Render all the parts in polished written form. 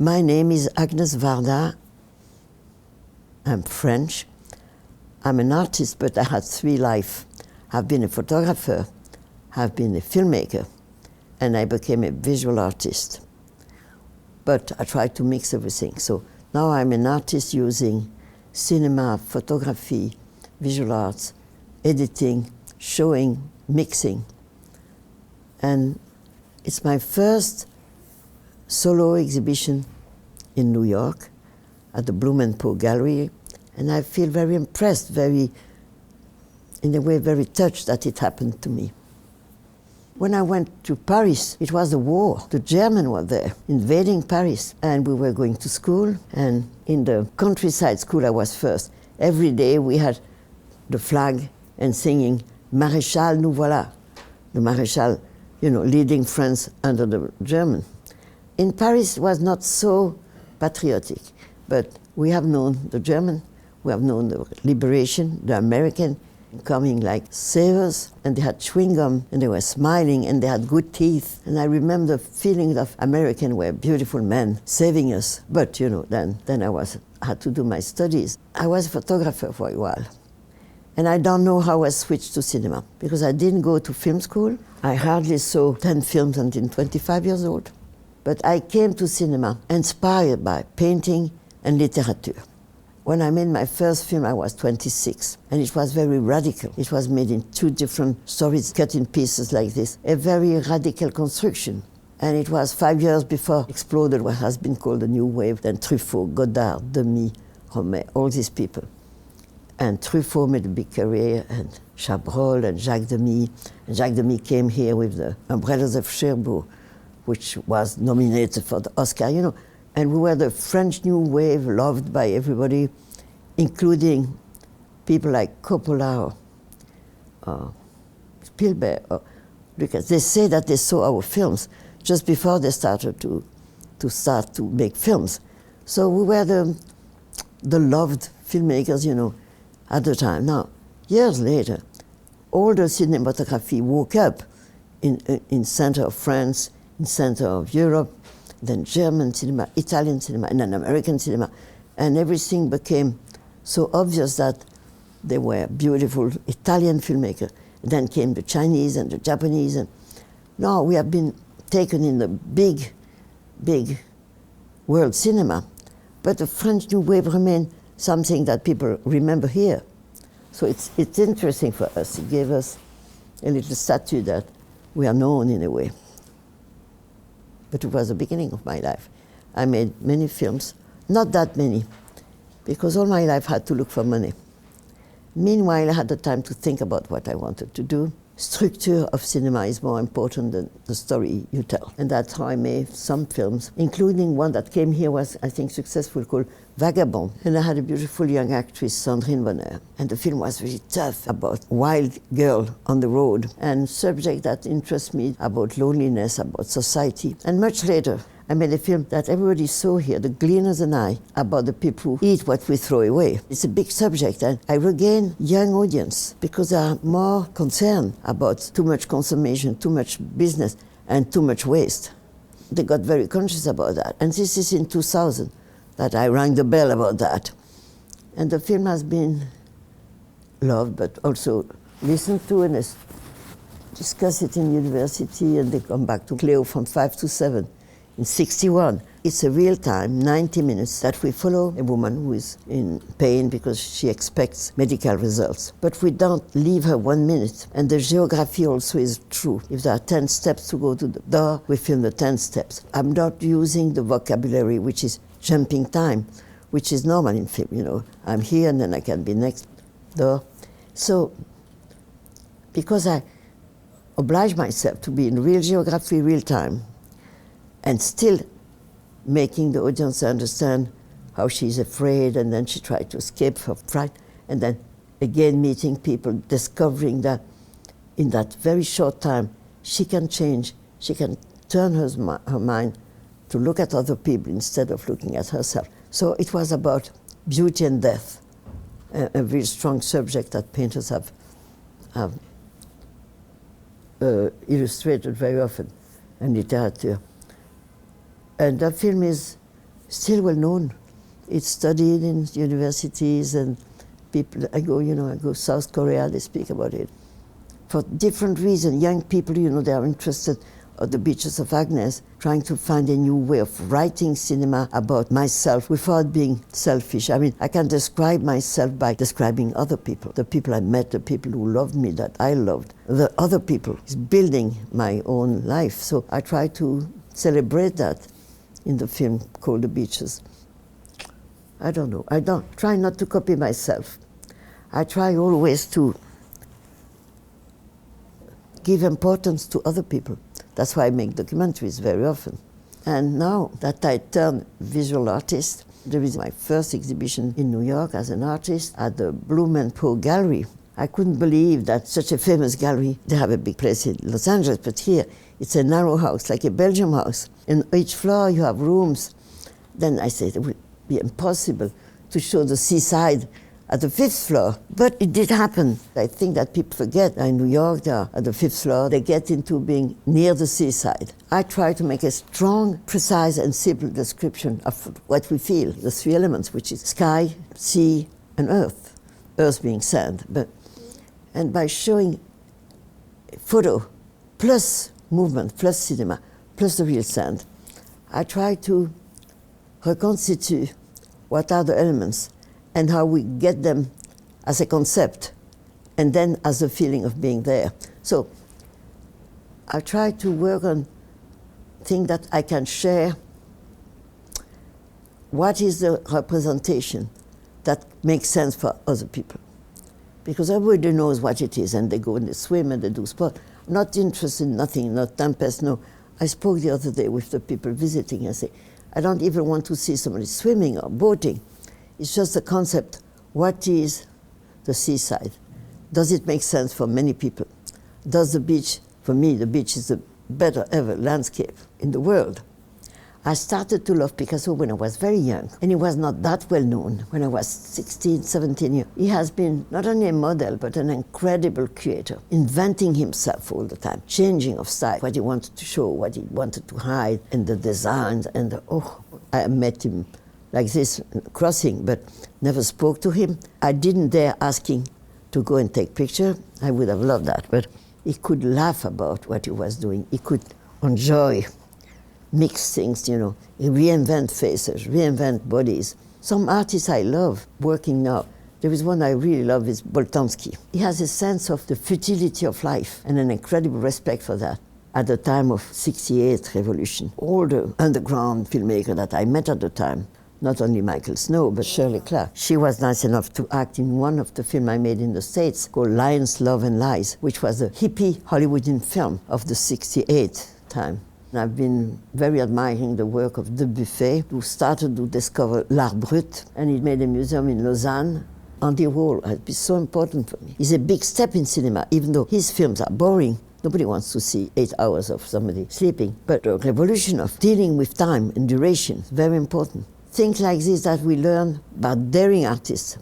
My name is Agnès Varda. I'm French. I'm an artist, but I had three lives. I've been a photographer, I've been a filmmaker, and I became a visual artist. But I tried to mix everything. So now I'm an artist using cinema, photography, visual arts, editing, showing, mixing. And it's my first solo exhibition in New York at the Blumenpool Gallery, and I feel very impressed, in a way, very touched that it happened to me. When I went to Paris, it was the war. The Germans were there, invading Paris, and we were going to school, and in the countryside school I was first. Every day we had the flag and singing, Maréchal, nous voilà. The Maréchal, leading France under the German. In Paris, it was not so patriotic, but we have known the German, we have known the liberation, the American, coming like saviors, and they had chewing gum, and they were smiling, and they had good teeth. And I remember the feeling of Americans were beautiful men saving us. But then I had to do my studies. I was a photographer for a while, and I don't know how I switched to cinema, because I didn't go to film school. I hardly saw 10 films until 25 years old. But I came to cinema inspired by painting and literature. When I made my first film, I was 26, and it was very radical. It was made in two different stories, cut in pieces like this, a very radical construction. And it was 5 years before exploded what has been called the New Wave, then Truffaut, Godard, Demy, Romet, all these people. And Truffaut made a big career, and Chabrol and Jacques Demy. And Jacques Demy came here with the Umbrellas of Cherbourg, which was nominated for the Oscar, And we were the French New Wave, loved by everybody, including people like Coppola or Spielberg or Lucas. They say that they saw our films just before they started to make films. So we were the loved filmmakers, at the time. Now, years later, all the cinematography woke up in center of France, in center of Europe, then German cinema, Italian cinema, and then American cinema. And everything became so obvious that they were beautiful Italian filmmakers. Then came the Chinese and the Japanese. And now we have been taken in the big, big world cinema. But the French New Wave remained something that people remember here. So it's interesting for us. It gave us a little statue that we are known in a way. But it was the beginning of my life. I made many films, not that many, because all my life I had to look for money. Meanwhile, I had the time to think about what I wanted to do. Structure of cinema is more important than the story you tell. And that's how I made some films, including one that came here was, I think, successful, called Vagabond. And I had a beautiful young actress, Sandrine Bonner. And the film was really tough, about wild girl on the road, and subject that interests me about loneliness, about society. And much later, I made a film that everybody saw here, The Gleaners and I, about the people who eat what we throw away. It's a big subject, and I regain young audience because they are more concerned about too much consumption, too much business, and too much waste. They got very conscious about that. And this is in 2000 that I rang the bell about that. And the film has been loved, but also listened to, and discuss it in university, and they come back to Cleo from 5 to 7. In 61, it's a real-time, 90 minutes, that we follow a woman who is in pain because she expects medical results. But we don't leave her 1 minute. And the geography also is true. If there are 10 steps to go to the door, we film the 10 steps. I'm not using the vocabulary, which is jumping time, which is normal in film, I'm here and then I can be next door. So, because I oblige myself to be in real geography, real time, and still making the audience understand how she's afraid, and then she tried to escape her fright, and then again meeting people, discovering that in that very short time, she can change, she can turn her mind to look at other people instead of looking at herself. So it was about beauty and death, a very strong subject that painters have illustrated very often in literature. And that film is still well known. It's studied in universities, and people, I go South Korea, they speak about it. For different reasons, young people, they are interested at the beaches of Agnès, trying to find a new way of writing cinema about myself without being selfish. I mean, I can describe myself by describing other people, the people I met, the people who loved me, that I loved. The other people is building my own life. So I try to celebrate that in the film called The Beaches. I don't know. I don't try not to copy myself. I try always to give importance to other people. That's why I make documentaries very often. And now that I turned visual artist, there is my first exhibition in New York as an artist at the Bloom & Poe Gallery. I couldn't believe that such a famous gallery, they have a big place in Los Angeles, but here it's a narrow house, like a Belgium house. In each floor you have rooms. Then I said it would be impossible to show the seaside at the 5th floor, but it did happen. I think that people forget in New York, they are at the 5th floor, they get into being near the seaside. I try to make a strong, precise, and simple description of what we feel, the 3 elements, which is sky, sea, and earth. Earth being sand. And by showing photo, plus movement, plus cinema, plus the real sand, I try to reconstitute what are the elements and how we get them as a concept, and then as a feeling of being there. So I try to work on things that I can share. What is the representation that makes sense for other people? Because everybody knows what it is, and they go and they swim and they do sport. Not interested in nothing, not tempest, no. I spoke the other day with the people visiting. I say, I don't even want to see somebody swimming or boating. It's just the concept, what is the seaside? Does it make sense for many people? Does the beach, for me, the beach is the better ever landscape in the world. I started to love Picasso when I was very young, and he was not that well known when I was 16, 17 years. He has been not only a model, but an incredible creator, inventing himself all the time, changing of style, what he wanted to show, what he wanted to hide, and the designs, and I met him like this, crossing, but never spoke to him. I didn't dare ask him to go and take picture. I would have loved that, but he could laugh about what he was doing. He could enjoy, mix things, He reinvent faces, reinvent bodies. Some artists I love working now. There is one I really love, is Boltanski. He has a sense of the futility of life and an incredible respect for that. At the time of '68 revolution, all the underground filmmakers that I met at the time, not only Michael Snow, but Shirley Clark. She was nice enough to act in one of the films I made in the States called Lions, Love and Lies, which was a hippie Hollywoodian film of the '68 time. And I've been very admiring the work of Dubuffet, who started to discover l'art brut, and he made a museum in Lausanne. Andy Warhol has been so important for me. It's a big step in cinema, even though his films are boring. Nobody wants to see 8 hours of somebody sleeping. But the revolution of dealing with time and duration is very important. Things like this that we learn about daring artists,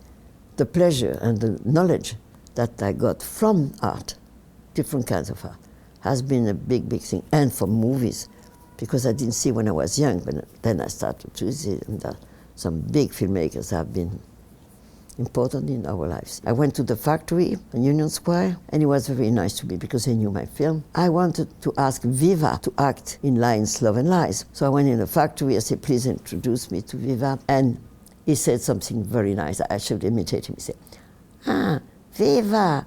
the pleasure and the knowledge that I got from art, different kinds of art, has been a big, big thing. And for movies, because I didn't see when I was young, but then I started to see that some big filmmakers have been important in our lives. I went to the factory in Union Square, and he was very nice to me because he knew my film. I wanted to ask Viva to act in Lions, Love and Lies. So I went in the factory, I said, please introduce me to Viva. And he said something very nice. I should imitate him. He said, Viva,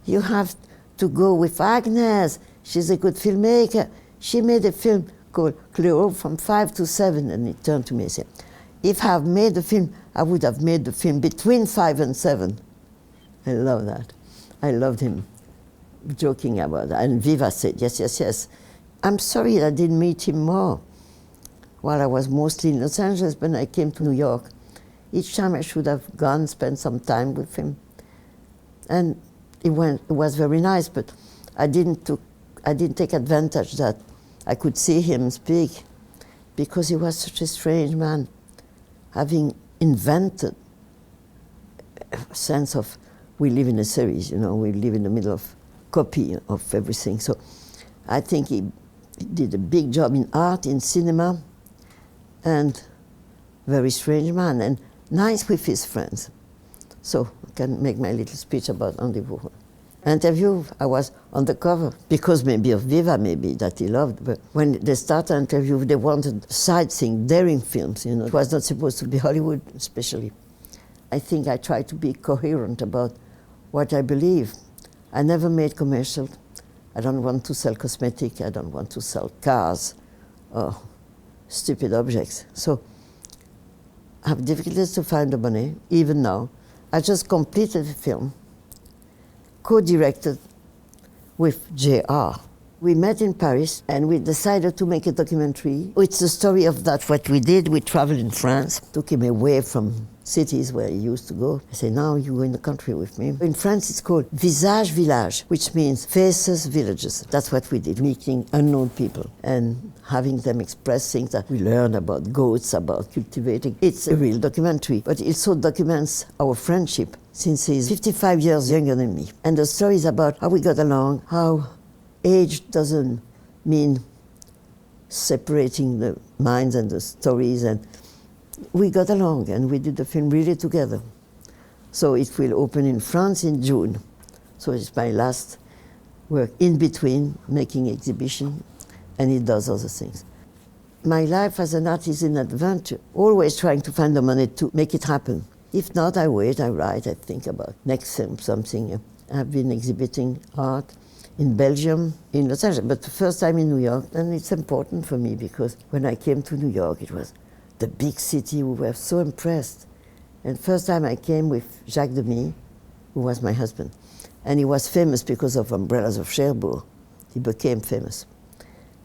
you have to go with Agnès. She's a good filmmaker. She made a film called Cleo from 5 to 7. And he turned to me and said, if I have made the film, I would have made the film between 5 and 7. I love that. I loved him joking about that. And Viva said, yes, yes, yes. I'm sorry I didn't meet him more while I was mostly in Los Angeles, but I came to New York. Each time I should have gone, spent some time with him. And it was very nice, but I didn't take advantage that I could see him speak, because he was such a strange man, having invented a sense of, we live in a series, we live in the middle of copy of everything. So I think he did a big job in art, in cinema, and very strange man, and nice with his friends. So I can make my little speech about Andy Warhol. Interview, I was on the cover, because maybe of Viva, maybe, that he loved, but when they started an interview, they wanted sightseeing, daring films, you know. It was not supposed to be Hollywood, especially. I think I try to be coherent about what I believe. I never made commercial. I don't want to sell cosmetic. I don't want to sell cars or stupid objects. So I have difficulties to find the money, even now. I just completed a film, co-directed with J.R. We met in Paris and we decided to make a documentary. It's the story of that, what we did. We traveled in France, took him away from cities where he used to go. I said, now you go in the country with me. In France it's called Visage Village, which means faces, villages. That's what we did, meeting unknown people and having them express things that we learned about goats, about cultivating. It's a real documentary, but it also documents our friendship since he's 55 years younger than me. And the story is about how we got along, how age doesn't mean separating the minds and the stories, and we got along and we did the film really together. So it will open in France in June. So it's my last work in between making exhibition, and it does other things. My life as an artist is an adventure, always trying to find the money to make it happen. If not, I wait, I write, I think about next film, something. I've been exhibiting art in Belgium, in Los Angeles, but the first time in New York, and it's important for me because when I came to New York, it was the big city. We were so impressed. And first time I came with Jacques Demy, who was my husband, and he was famous because of Umbrellas of Cherbourg. He became famous.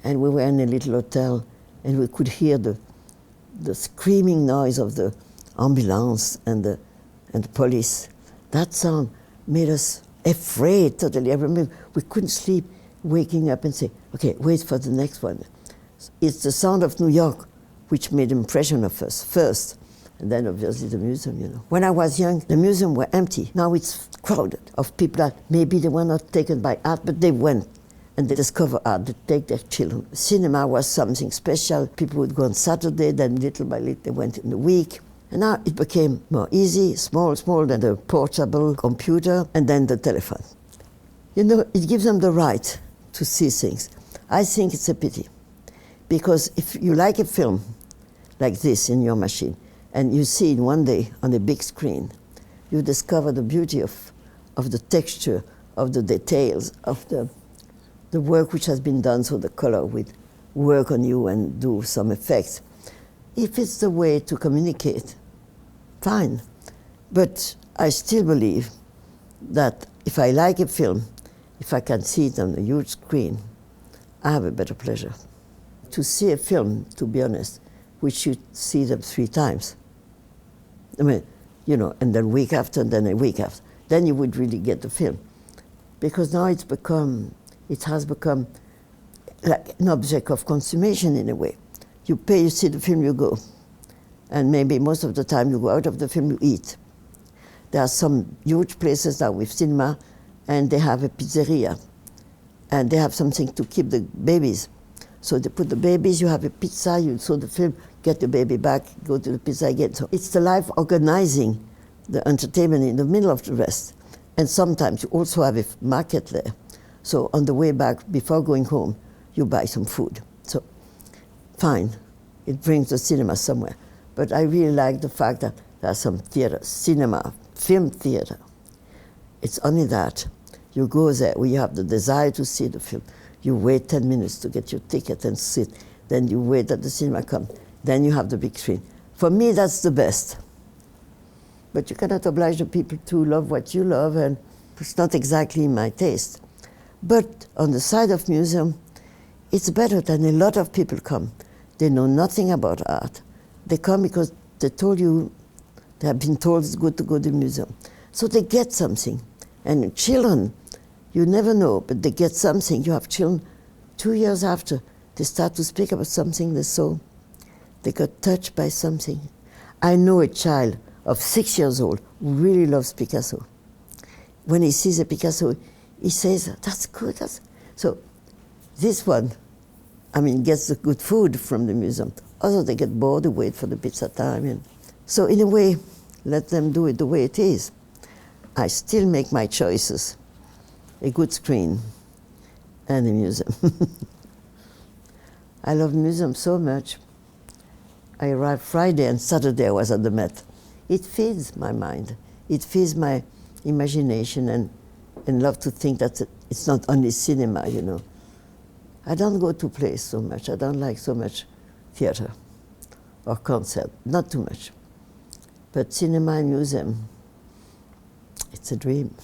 And we were in a little hotel, and we could hear the screaming noise of the ambulance and the police. That sound made us afraid totally. I remember we couldn't sleep, waking up and say, okay, wait for the next one. It's the sound of New York which made impression of us first, and then obviously the museum, you know. When I was young, the museum were empty. Now it's crowded of people that maybe they were not taken by art, but they went and they discover art, they take their children. Cinema was something special. People would go on Saturday, then little by little they went in the week. And now it became more easy, small, then the portable computer, and then the telephone. You know, it gives them the right to see things. I think it's a pity, because if you like a film like this in your machine, and you see it one day on a big screen, you discover the beauty of the texture, of the details, of the work which has been done, so the color would work on you and do some effects. If it's the way to communicate, fine. But I still believe that if I like a film, if I can see it on a huge screen, I have a better pleasure. To see a film, to be honest, we should see them 3 times. I mean, you know, and then week after, and then a week after. Then you would really get the film. Because now it has become like an object of consummation in a way. You pay, you see the film, you go. And maybe most of the time you go out of the film, you eat. There are some huge places now with cinema, and they have a pizzeria. And they have something to keep the babies. So they put the babies, you have a pizza, you saw the film, get the baby back, go to the pizza again. So it's the life organizing the entertainment in the middle of the rest. And sometimes you also have a market there. So on the way back, before going home, you buy some food. So fine, it brings the cinema somewhere. But I really like the fact that there are some theaters, cinema, film theater. It's only that. You go there where you have the desire to see the film. You wait 10 minutes to get your ticket and sit. Then you wait that the cinema comes. Then you have the big screen. For me, that's the best. But you cannot oblige the people to love what you love, and it's not exactly my taste. But on the side of museum, it's better than a lot of people come. They know nothing about art. They come because they told you, they have been told it's good to go to the museum. So they get something. And children, you never know, but they get something. You have children, 2 years after, they start to speak about something they saw. They got touched by something. I know a child of 6 years old who really loves Picasso. When he sees a Picasso, he says, that's good. So this one, I mean, gets the good food from the museum. Others, they get bored, they wait for the pizza time. And so in a way, let them do it the way it is. I still make my choices. A good screen and a museum. I love museum so much. I arrived Friday and Saturday I was at the Met. It feeds my mind. It feeds my imagination and love to think that it's not only cinema, you know. I don't go to plays so much. I don't like so much theater or concert, not too much. But cinema and museum, it's a dream.